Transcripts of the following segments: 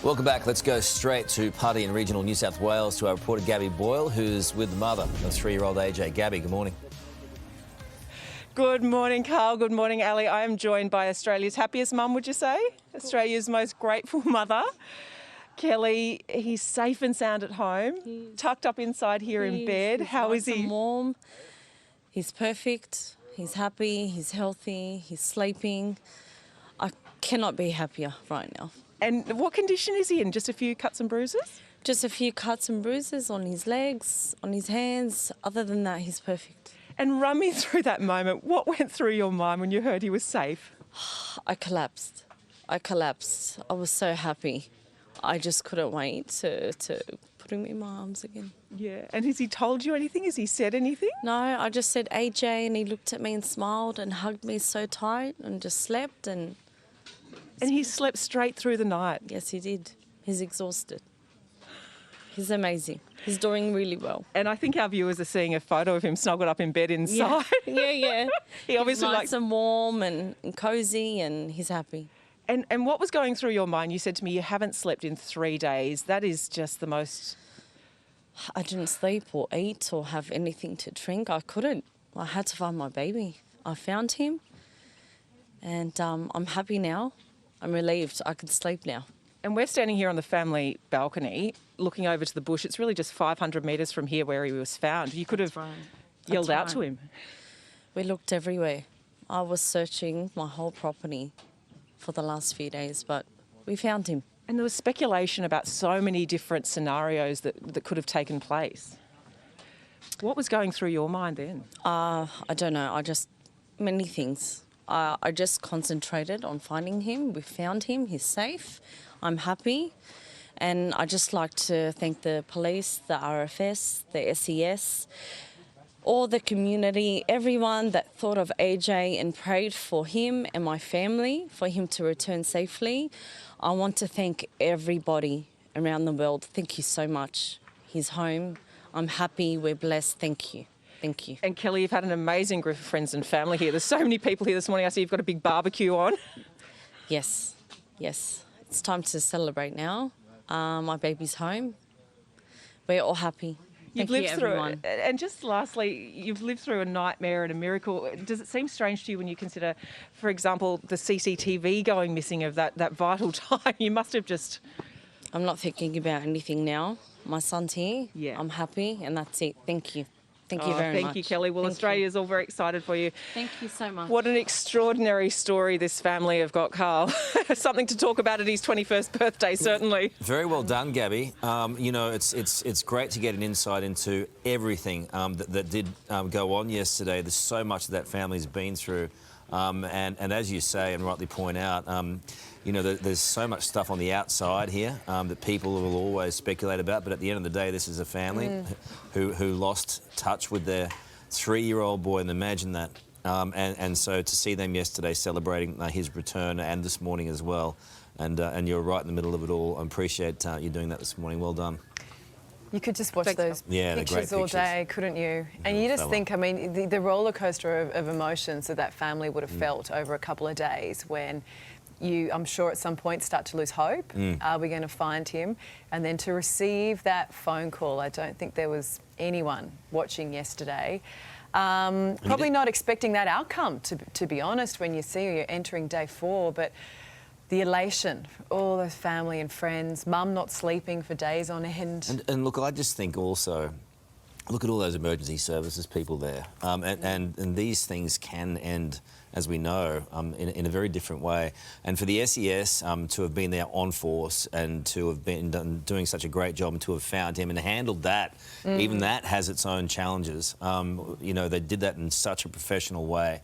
Welcome back. Let's go straight to Putty in regional New South Wales to our reporter Gabby Boyle, who's with the mother of 3-year-old AJ. Gabby, good morning. Good morning, Carl. Good morning, Ali. I am joined by Australia's happiest mum, would you say? Australia's most grateful mother. Kelly, he's safe and sound at home, tucked up inside here in bed. How is he? He's warm. He's perfect. He's happy. He's healthy. He's sleeping. I cannot be happier right now. And what condition is he in? Just a few cuts and bruises? Just a few cuts and bruises on his legs, on his hands. Other than that, he's perfect. And run me through that moment. What went through your mind when you heard he was safe? I collapsed. I was so happy. I just couldn't wait to put him in my arms again. Yeah. And has he told you anything? Has he said anything? No, I just said AJ, and he looked at me and smiled and hugged me so tight and just slept. And he slept straight through the night. yes, he did. He's exhausted. He's amazing. He's doing really well. And I think our viewers are seeing a photo of him snuggled up in bed inside. Yeah. He obviously he's nice likes and warm and cosy, and he's happy. And what was going through your mind? You said to me you haven't slept in 3 days. That is just the most... I didn't sleep or eat or have anything to drink. I couldn't. I had to find my baby. I found him, and I'm happy now. I'm relieved. I can sleep now. And we're standing here on the family balcony looking over to the bush. It's really just 500 metres from here where he was found. You could have yelled out to him. We looked everywhere. I was searching my whole property for the last few days, but we found him. And there was speculation about so many different scenarios that could have taken place. What was going through your mind then? I don't know. Many things. I just concentrated on finding him. We found him. He's safe. I'm happy. And I just like to thank the police, the RFS, the SES, all the community, everyone that thought of AJ and prayed for him and my family, for him to return safely. I want to thank everybody around the world. Thank you so much. He's home. I'm happy. We're blessed. Thank you. Thank you. And Kelly, you've had an amazing group of friends and family here. There's so many people here this morning. I see you've got a big barbecue on. Yes. It's time to celebrate now. My baby's home. We're all happy. You've Thank lived you, through everyone. it. And just lastly, you've lived through a nightmare and a miracle. Does it seem strange to you when you consider, for example, the CCTV going missing of that vital time? You must have just... I'm not thinking about anything now. My son's here. Yeah. I'm happy, and that's it. Thank you. Thank you very much. Thank you, Kelly. Well, Thank Australia's all very excited for you. Thank you so much. What an extraordinary story this family have got, Carl. Something to talk about at his 21st birthday, certainly. Very well done, Gabby. You know, it's great to get an insight into everything that did go on yesterday. There's so much that family's been through. And as you say and rightly point out, you know, there's so much stuff on the outside here that people will always speculate about. But at the end of the day, this is a family who lost touch with their 3-year-old boy, and imagine that. And so to see them yesterday celebrating his return, and this morning as well, and you're right in the middle of it all. I appreciate you doing that this morning. Well done. You could just watch those pictures all day, couldn't you? And you just think, I mean, the roller coaster of emotions that family would have felt over a couple of days when you, I'm sure at some point, start to lose hope. Are we going to find him? And then to receive that phone call, I don't think there was anyone watching yesterday. Probably not expecting that outcome, to be honest, when you see you're entering day 4, but the elation, all those family and friends, mum not sleeping for days on end. And look, I just think also, look at all those emergency services people there. And these things can end, as we know, in a very different way. And for the SES to have been there on force and to have been doing such a great job and to have found him and handled that, even that has its own challenges. You know, they did that in such a professional way.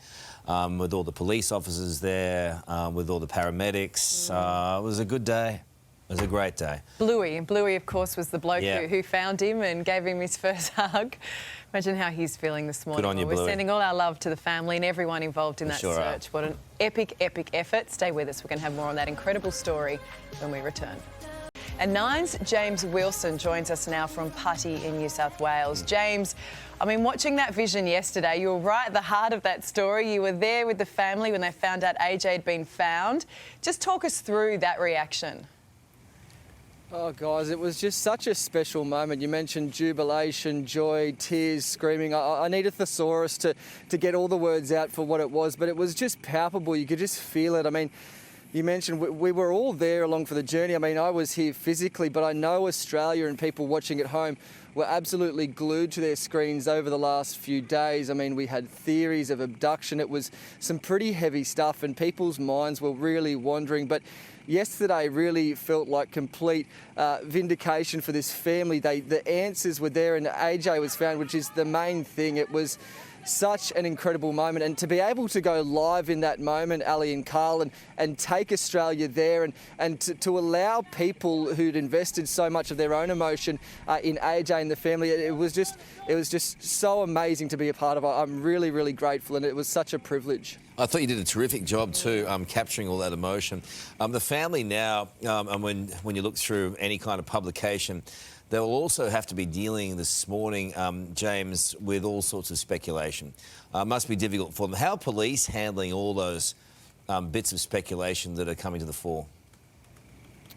With all the police officers there, with all the paramedics. It was a good day. It was a great day. Bluey, of course, was the bloke who found him and gave him his first hug. Imagine how he's feeling this morning. Good on you, We're Bluey. sending all our love to the family and everyone involved in that search. What an epic, epic effort. Stay with us. We're going to have more on that incredible story when we return. And Nine's James Wilson joins us now from Putty in New South Wales. James, I mean, watching that vision yesterday, you were right at the heart of that story. You were there with the family when they found out AJ had been found. Just talk us through that reaction. Oh, guys, it was just such a special moment. You mentioned jubilation, joy, tears, screaming. I need a thesaurus to get all the words out for what it was, but it was just palpable. You could just feel it. I mean, you mentioned we were all there along for the journey. I mean, I was here physically, but I know Australia and people watching at home were absolutely glued to their screens over the last few days. I mean, we had theories of abduction. It was some pretty heavy stuff and people's minds were really wandering. But yesterday really felt like complete vindication for this family. The answers were there and AJ was found, which is the main thing. It was such an incredible moment, and to be able to go live in that moment, Ali and Carl, and take Australia there and to allow people who'd invested so much of their own emotion in AJ and the family, it was just so amazing to be a part of. I'm really, really grateful, and it was such a privilege. I thought you did a terrific job too, capturing all that emotion. The family now, and when you look through any kind of publication, they will also have to be dealing this morning, James, with all sorts of speculation. Must be difficult for them. How are police handling all those bits of speculation that are coming to the fore?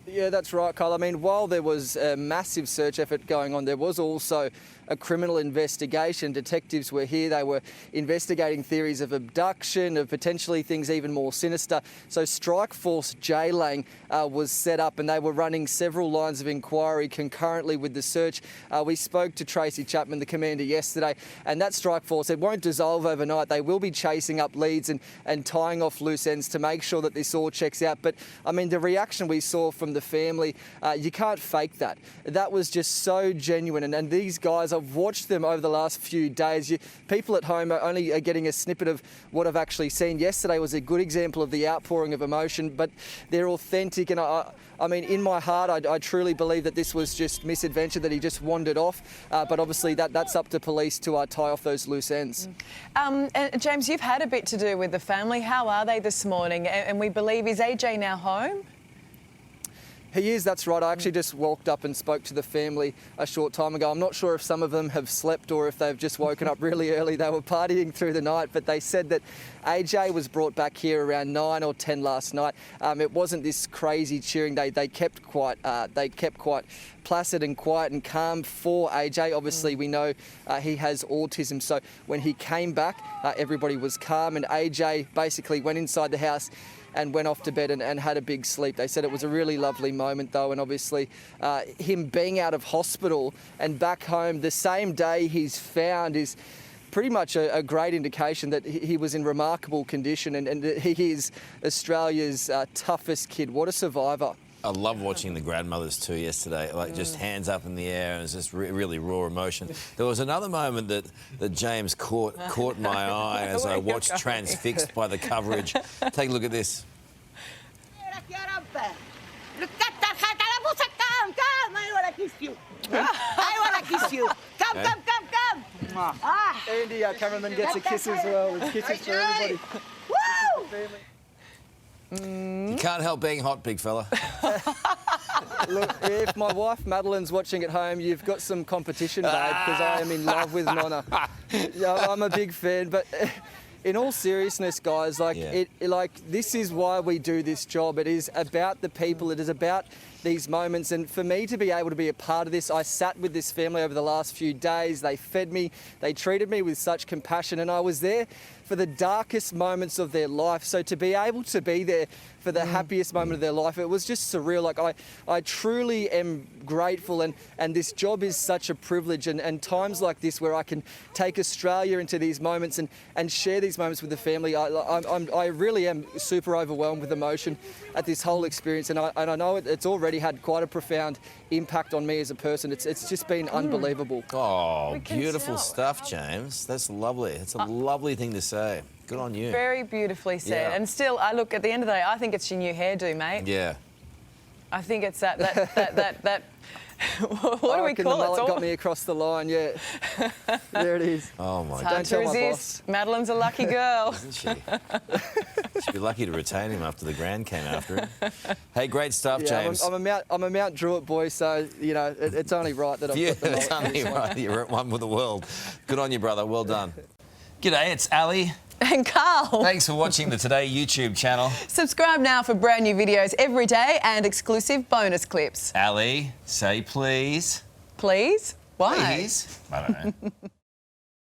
Yeah, that's right, Kyle. I mean, while there was a massive search effort going on, there was also a criminal investigation. Detectives were here. They were investigating theories of abduction, of potentially things even more sinister. So Strike Force JLANG was set up and they were running several lines of inquiry concurrently with the search. We spoke to Tracy Chapman, the commander, yesterday, and that Strike Force, it won't dissolve overnight. They will be chasing up leads and tying off loose ends to make sure that this all checks out. But, I mean, the reaction we saw from the family, you can't fake that. That was just so genuine. And these guys, I've watched them over the last few days. People at home are only getting a snippet of what I've actually seen. Yesterday was a good example of the outpouring of emotion, but they're authentic. And I mean, in my heart, I truly believe that this was just misadventure, that he just wandered off. But obviously that's up to police to tie off those loose ends. And James, you've had a bit to do with the family. How are they this morning? And we believe, is AJ now home? He is, that's right. I actually just walked up and spoke to the family a short time ago. I'm not sure if some of them have slept or if they've just woken up really early. They were partying through the night, but they said that AJ was brought back here around 9 or 10 last night. It wasn't this crazy cheering. They kept quite placid and quiet and calm for AJ. Obviously, we know he has autism, so when he came back, everybody was calm, and AJ basically went inside the house and went off to bed and had a big sleep. They said it was a really lovely moment, though, and obviously him being out of hospital and back home the same day he's found is pretty much a great indication that he was in remarkable condition, and he is Australia's toughest kid. What a survivor. I love watching the grandmothers too yesterday, like just hands up in the air, and it's just really raw emotion. There was another moment that James caught my eye as I watched, transfixed by the coverage. Take a look at this. I want to kiss you. Come. Andy, our cameraman, gets a kiss as well. With kisses for everybody. Woo! You can't help being hot, big fella. Look, if my wife Madeline's watching at home, you've got some competition, babe, because I am in love with Nonna. Yeah, I'm a big fan, but in all seriousness, guys, this is why we do this job. It is about the people. It is about these moments, and for me to be able to be a part of this, I sat with this family over the last few days. They fed me, they treated me with such compassion, and I was there for the darkest moments of their life. So to be able to be there for the happiest moment of their life, it was just surreal. Like I truly am grateful, and this job is such a privilege, and times like this where I can take Australia into these moments and share these moments with the family, I really am super overwhelmed with emotion at this whole experience, and I know it's already had quite a profound impact on me as a person. It's just been unbelievable. Oh, beautiful stuff, James. That's lovely. It's a lovely thing to say. Good on you. Very beautifully said. Yeah. And still, I look, at the end of the day, I think it's your new hairdo, mate. Yeah. I think it's that what do we call the it? mullet got me across the line, yeah. There it is. Oh, my Hard God. Don't to tell my resist. Madeline's a lucky girl. Isn't she? She'd be lucky to retain him after the Grand came after him. Hey, great stuff, Yeah, James. I'm a Mount Druitt boy, so, you know, it's only right that I've got the it's only right. You're at one with the world. Good on you, brother. Well done. G'day, it's Ali. And Carl. Thanks for watching the Today YouTube channel. Subscribe now for brand new videos every day and exclusive bonus clips. Ali, say please. Please? Why? Please? I don't know.